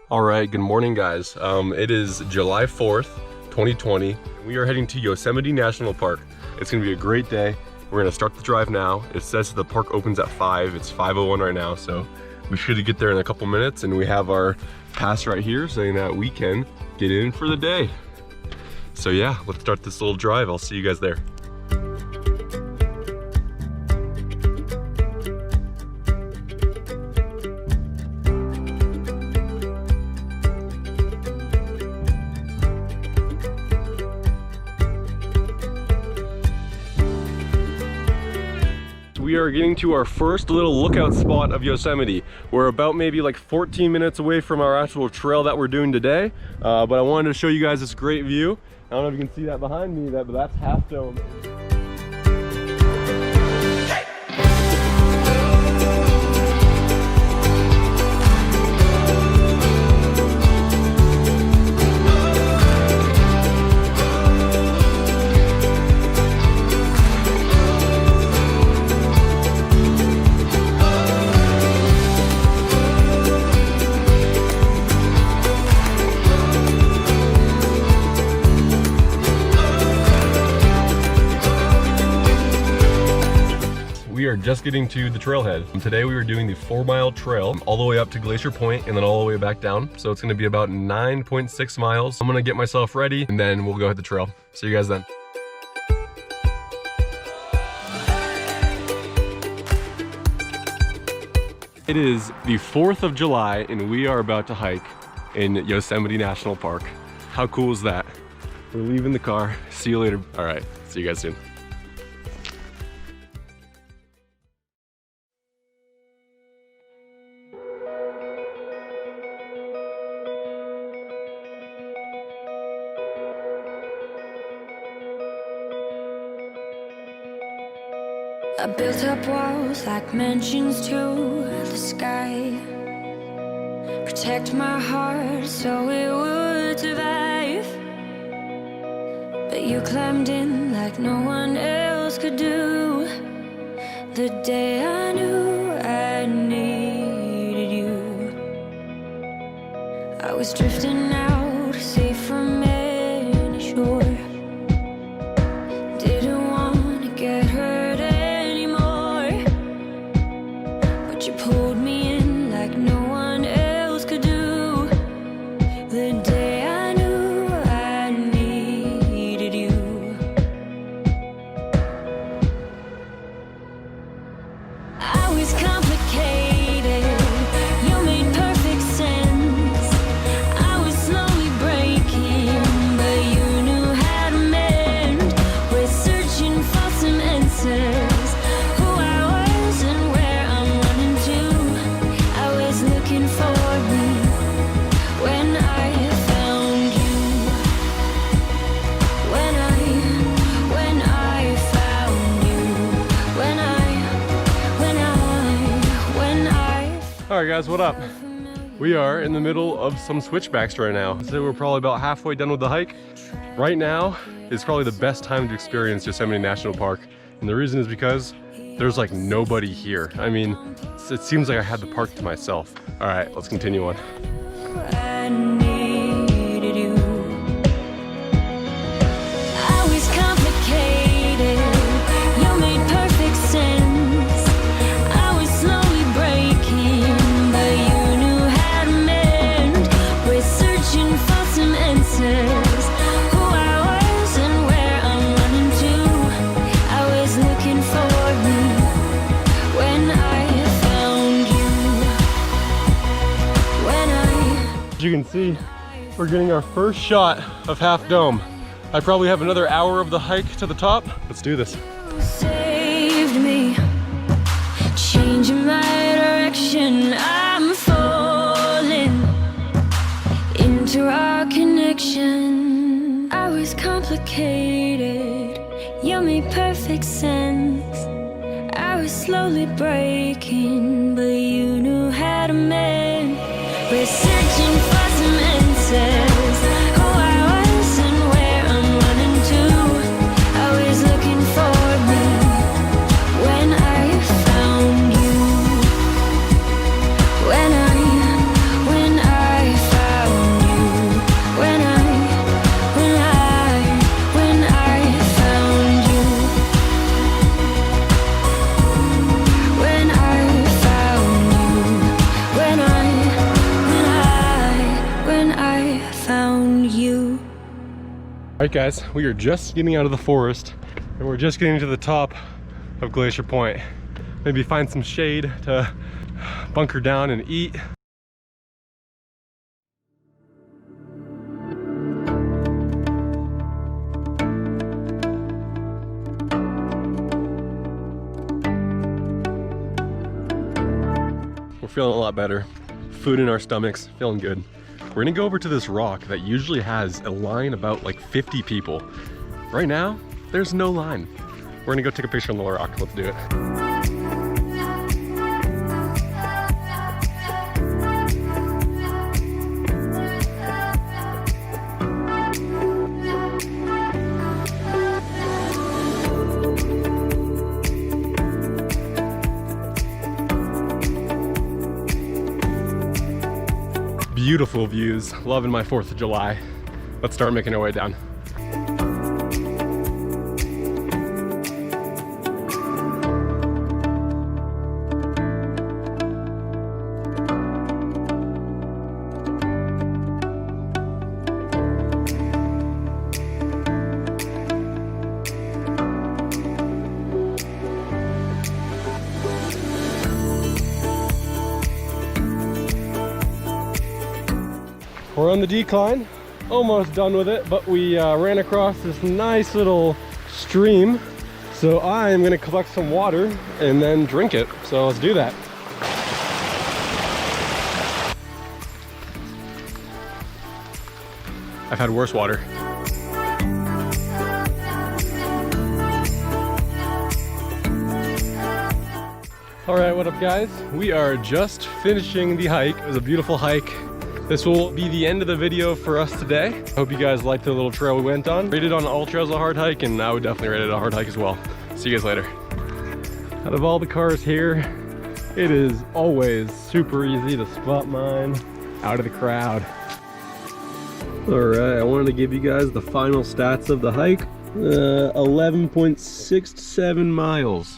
All right, good morning guys. It is July 4th, 2020. We are heading to Yosemite National Park. It's gonna be a great day. We're gonna start the drive now. It says the park opens at 5. It's 5:01 right now, so we should get there in a couple minutes, and we have our pass right here saying that we can get in for the day. So yeah, let's start this little drive. I'll see you guys there. We are getting to our first little lookout spot of Yosemite. We're about maybe like 14 minutes away from our actual trail that we're doing today, but I wanted to show you guys this great view. I don't know if you can see that behind me, but that's Half Dome. We are just getting to the trailhead. Today we were doing the 4-mile trail all the way up to Glacier Point and then all the way back down. So it's gonna be about 9.6 miles. I'm gonna get myself ready and then we'll go hit the trail. See you guys then. It is the 4th of July and we are about to hike in Yosemite National Park. How cool is that? We're leaving the car. See you later. All right, see you guys soon. I built up walls like mansions to the sky, protect my heart so it would survive. But you climbed in like no one else could do. The day I knew I needed you, I was drifting out, safe from any shore. Didn't want to get hurt, you pulled me in like no one else could do. The day I knew I needed you, I was complicated, you made perfect sense. I was slowly breaking, but you knew how to mend. We're searching for some answers. All right guys, what up? We are in the middle of some switchbacks right now. So we're probably about halfway done with the hike. Right now is probably the best time to experience Yosemite National Park. And the reason is because there's like nobody here. I mean, it seems like I had the park to myself. All right, let's continue on. I needed you. I was complicated, you made perfect sense. I was slowly breaking, but you knew how to mend. We're searching for some answers, who I was and where I'm running to. I was looking for me when I found you. When I... As you can see, we're getting our first shot of Half Dome. I probably have another hour of the hike to the top. Let's do this. Saved me, changing my direction. I'm falling into our connection. I was complicated, you made perfect sense. I was slowly breaking, but you knew how to mend. We're searching for some answers, who I was and where I'm running to. I was looking for me when I found you. When I found right, guys, we are just getting out of the forest and we're just getting to the top of Glacier Point. Maybe find some shade to bunker down and eat. We're feeling a lot better. Food in our stomachs, feeling good. We're gonna go over to this rock that usually has a line about like 50 people. Right now, there's no line. We're gonna go take a picture on the rock. Let's do it. Beautiful views, loving my 4th of July. Let's start making our way down. We're on the decline, almost done with it, but we ran across this nice little stream. So I'm gonna collect some water and then drink it. So let's do that. I've had worse water. All right, what up guys? We are just finishing the hike. It was a beautiful hike. This will be the end of the video for us today. Hope you guys liked the little trail we went on. Rated on all trails a hard hike, and I would definitely rate it a hard hike as well. See you guys later. Out of all the cars here, it is always super easy to spot mine out of the crowd. All right, I wanted to give you guys the final stats of the hike. 11.67 miles.